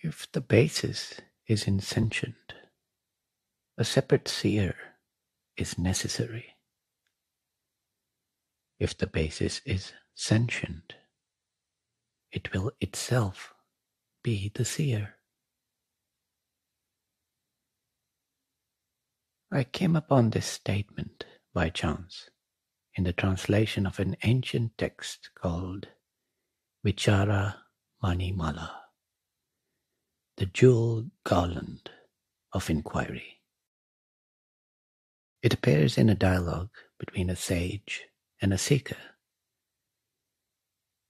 If the basis is insentient, a separate seer is necessary. If the basis is sentient, it will itself be the seer. I came upon this statement by chance in the translation of an ancient text called Vichara Manimala, the jewel garland of inquiry. It appears in a dialogue between a sage and a seeker,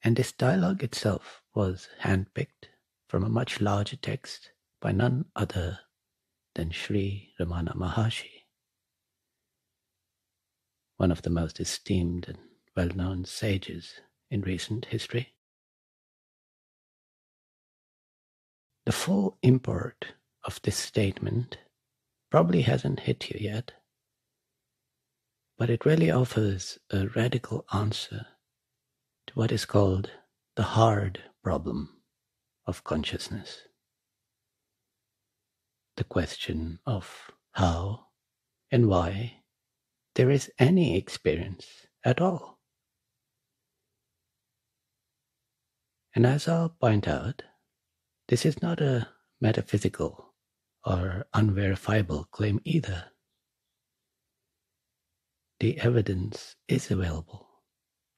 and this dialogue itself was handpicked from a much larger text by none other than Sri Ramana Maharshi, one of the most esteemed and well-known sages in recent history. The full import of this statement probably hasn't hit you yet, but it really offers a radical answer to what is called the hard problem of consciousness. The question of how and why there is any experience at all. And as I'll point out, this is not a metaphysical or unverifiable claim either. The evidence is available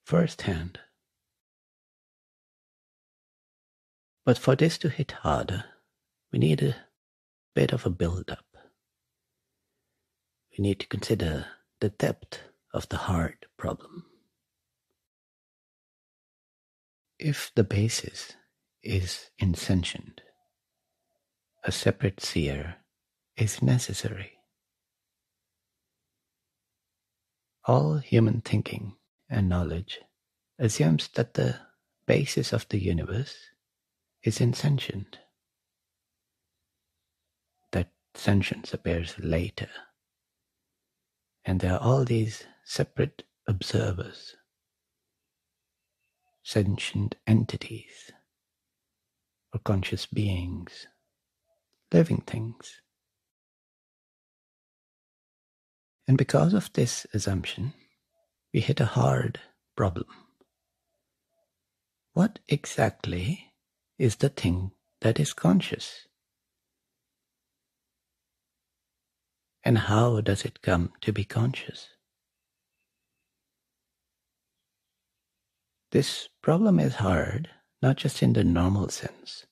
firsthand. But for this to hit harder, we need a bit of a build-up. We need to consider the depth of the hard problem. If the basis is insentient, a separate seer is necessary. All human thinking and knowledge assumes that the basis of the universe is insentient, that sentience appears later, and there are all these separate observers, sentient entities, or conscious beings, living things. And because of this assumption, we hit a hard problem. What exactly is the thing that is conscious? And how does it come to be conscious? This problem is hard, not just in the normal sense,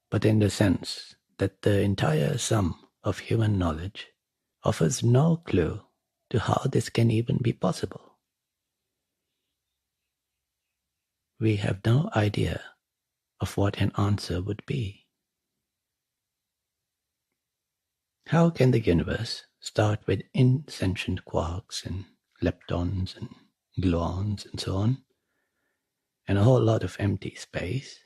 but in the sense that the entire sum of human knowledge offers no clue to how this can even be possible. We have no idea of what an answer would be. How can the universe start with insentient quarks and leptons and gluons and so on, and a whole lot of empty space,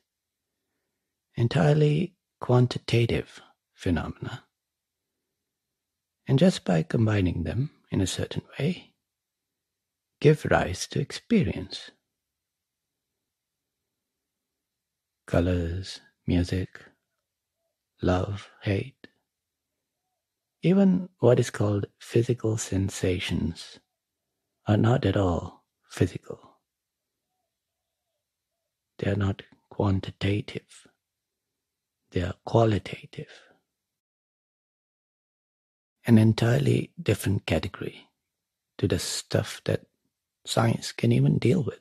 entirely quantitative phenomena, and just by combining them in a certain way, give rise to experience? Colors, music, love, hate, even what is called physical sensations are not at all physical. They are not quantitative. They are qualitative. An entirely different category to the stuff that science can even deal with.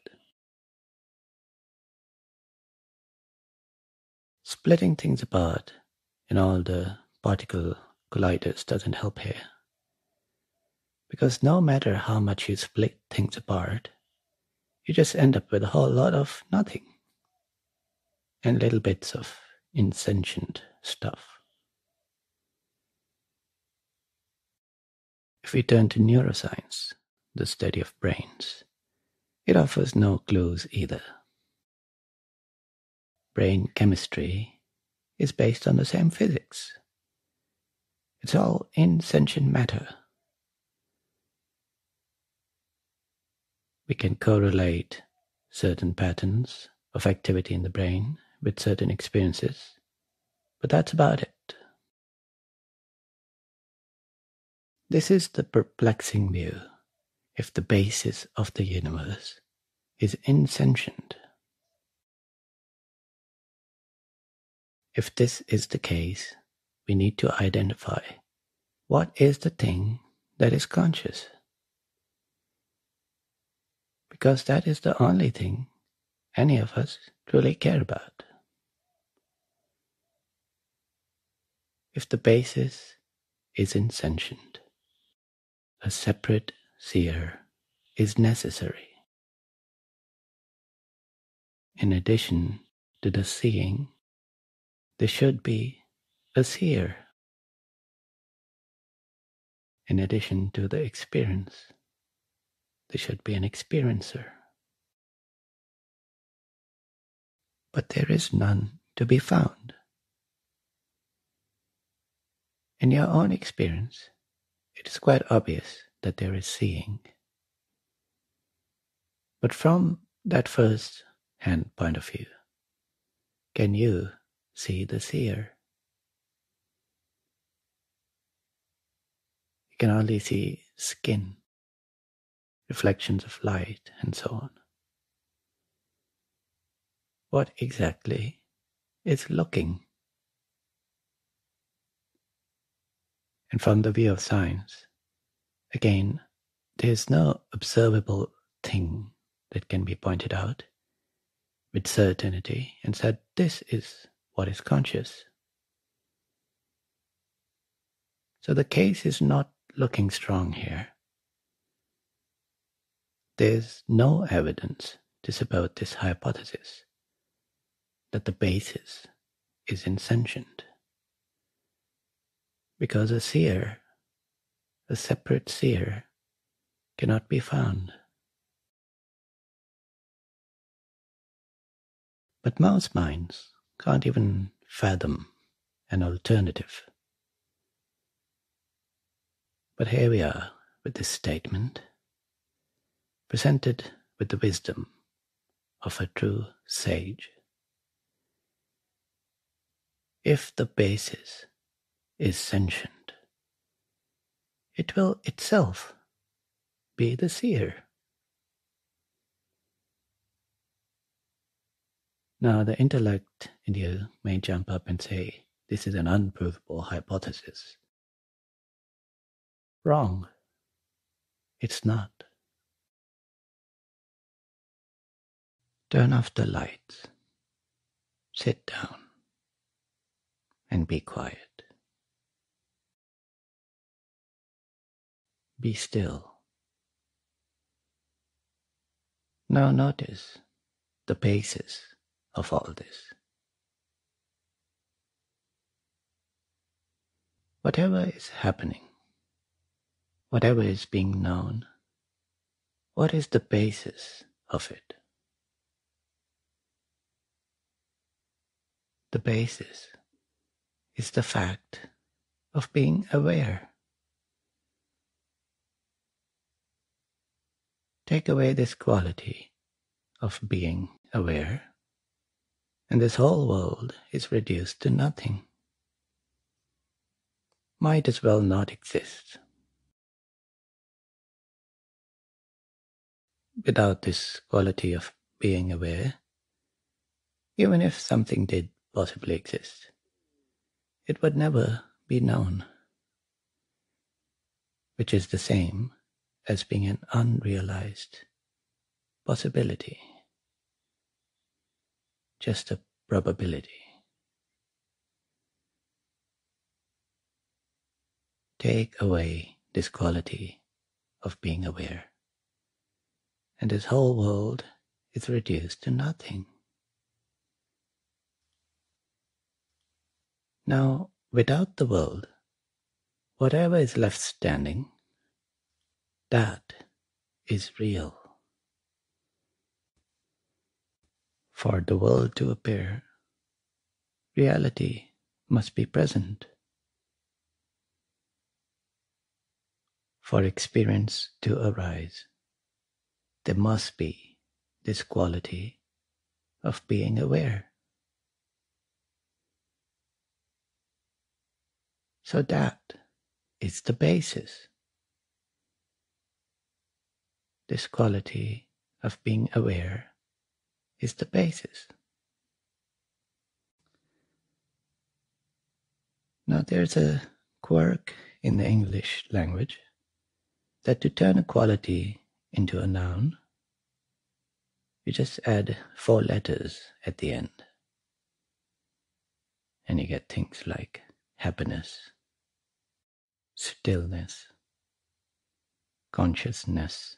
Splitting things apart in all the particle colliders doesn't help here. Because no matter how much you split things apart, you just end up with a whole lot of nothing. And little bits of insentient stuff. If we turn to neuroscience, the study of brains, it offers no clues either. Brain chemistry is based on the same physics. It's all insentient matter. We can correlate certain patterns of activity in the brain with certain experiences But that's about it. This is the perplexing view. If the basis of the universe is insentient, if this is the case, we need to identify what is the thing that is conscious. Because that is the only thing any of us truly care about. If the basis is insentient, a separate seer is necessary. In addition to the seeing, there should be a seer. In addition to the experience, there should be an experiencer. But there is none to be found. In your own experience, it is quite obvious that there is seeing. But from that first-hand point of view, can you see the seer? You can only see skin, reflections of light, and so on. What exactly is looking? And from the view of science, again, there is no observable thing that can be pointed out with certainty and said, this is what is conscious. So the case is not looking strong here. There's no evidence to support this hypothesis that the basis is insentient. Because a seer, a separate seer, cannot be found. But most minds can't even fathom an alternative. But here we are with this statement, presented with the wisdom of a true sage. If the basis is sentient, it will itself be the seer. Now the intellect in you may jump up and say, this is an unprovable hypothesis. Wrong. It's not. Turn off the lights. Sit down and be quiet. Be still. Now notice the basis of all this. Whatever is happening, whatever is being known, what is the basis of it? The basis is the fact of being aware. Take away this quality of being aware, and this whole world is reduced to nothing. Might as well not exist. Without this quality of being aware, even if something did possibly exist, it would never be known, which is the same as being an unrealized possibility, just a probability. Take away this quality of being aware, and this whole world is reduced to nothing. Now, without the world, whatever is left standing, that is real. For the world to appear, reality must be present. For experience to arise, there must be this quality of being aware. So that is the basis. This quality of being aware is the basis. Now there's a quirk in the English language that to turn a quality into a noun, you just add 4 letters at the end. And you get things like happiness, stillness, consciousness.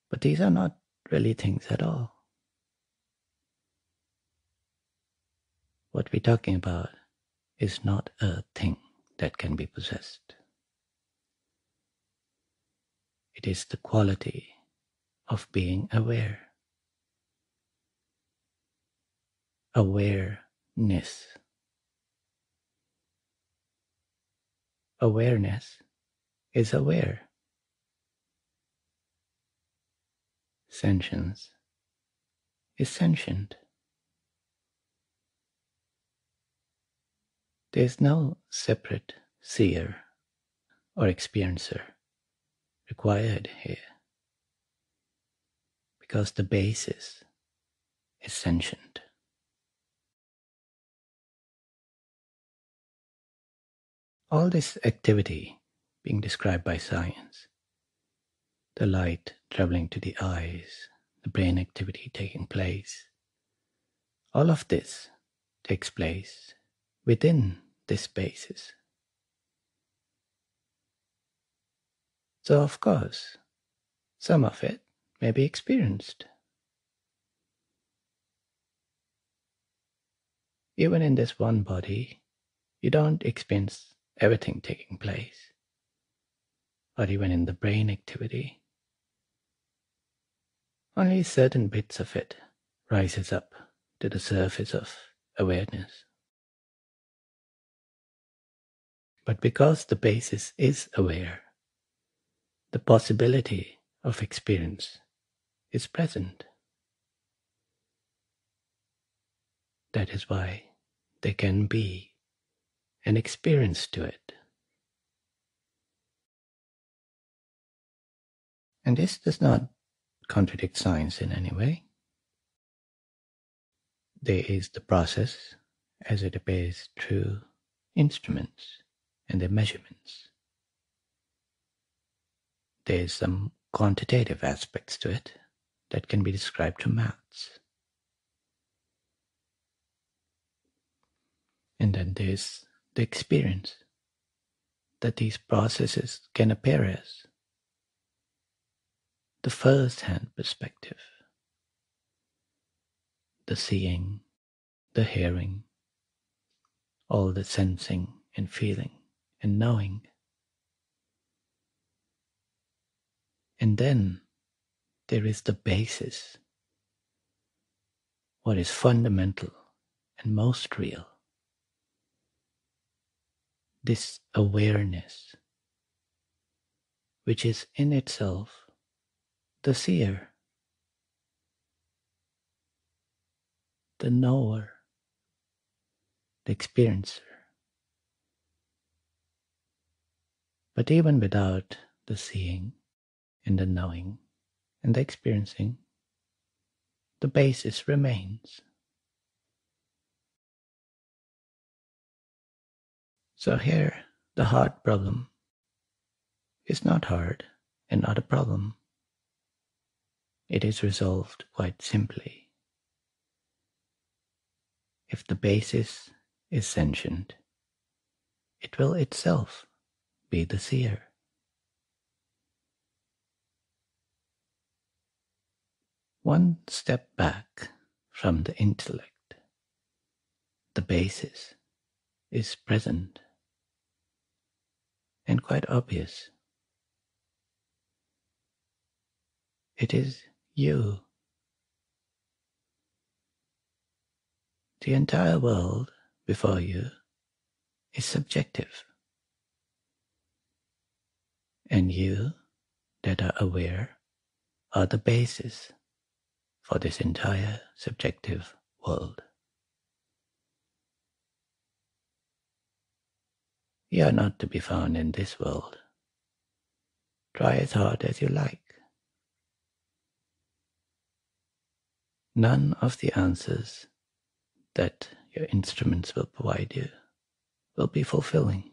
But these are not really things at all. What we're talking about is not a thing that can be possessed. It is the quality of being aware. Awareness. Awareness is aware. Sentience is sentient. There is no separate seer or experiencer required here, because the basis is sentient. All this activity being described by science, the light traveling to the eyes, the brain activity taking place, all of this takes place within this basis. So of course, some of it may be experienced. Even in this one body, you don't experience everything taking place. Or even in the brain activity, only certain bits of it rises up to the surface of awareness. But because the basis is aware, the possibility of experience is present. That is why there can be an experience to it. And this does not contradict science in any way. There is the process as it appears through instruments and their measurements. There is some quantitative aspects to it that can be described through maths. And then there's the experience that these processes can appear as. The first-hand perspective, the seeing, the hearing, all the sensing and feeling and knowing. And then there is the basis, what is fundamental and most real. This awareness, which is in itself the seer, the knower, the experiencer. But even without the seeing and the knowing and the experiencing, the basis remains. So here, the hard problem is not hard and not a problem. It is resolved quite simply. If the basis is sentient, it will itself be the seer. One step back from the intellect, the basis is present and quite obvious. It is you. The entire world before you is subjective. And you that are aware are the basis for this entire subjective world. You are not to be found in this world. Try as hard as you like. None of the answers that your instruments will provide you will be fulfilling,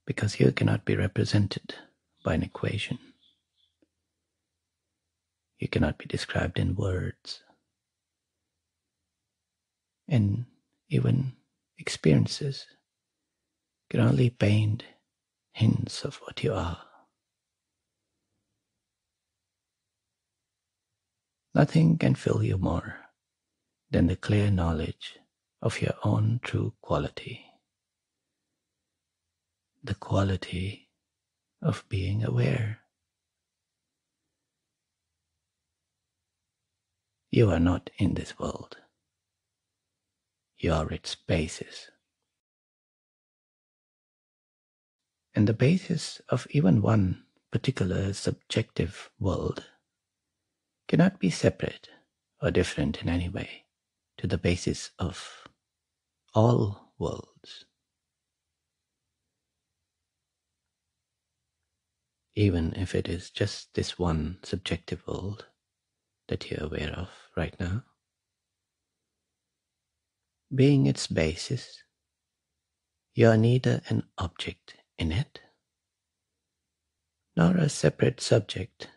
because you cannot be represented by an equation. You cannot be described in words. And even experiences can only paint hints of what you are. Nothing can fill you more than the clear knowledge of your own true quality, the quality of being aware. You are not in this world. You are its basis. And the basis of even one particular subjective world cannot be separate or different in any way to the basis of all worlds. Even if it is just this one subjective world that you're aware of right now, being its basis, you are neither an object in it, nor a separate subject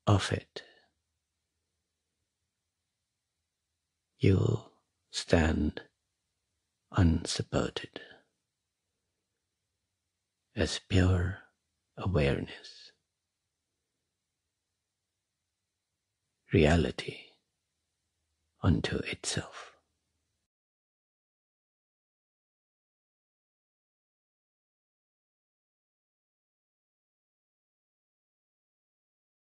of it. You stand unsupported as pure awareness, reality unto itself.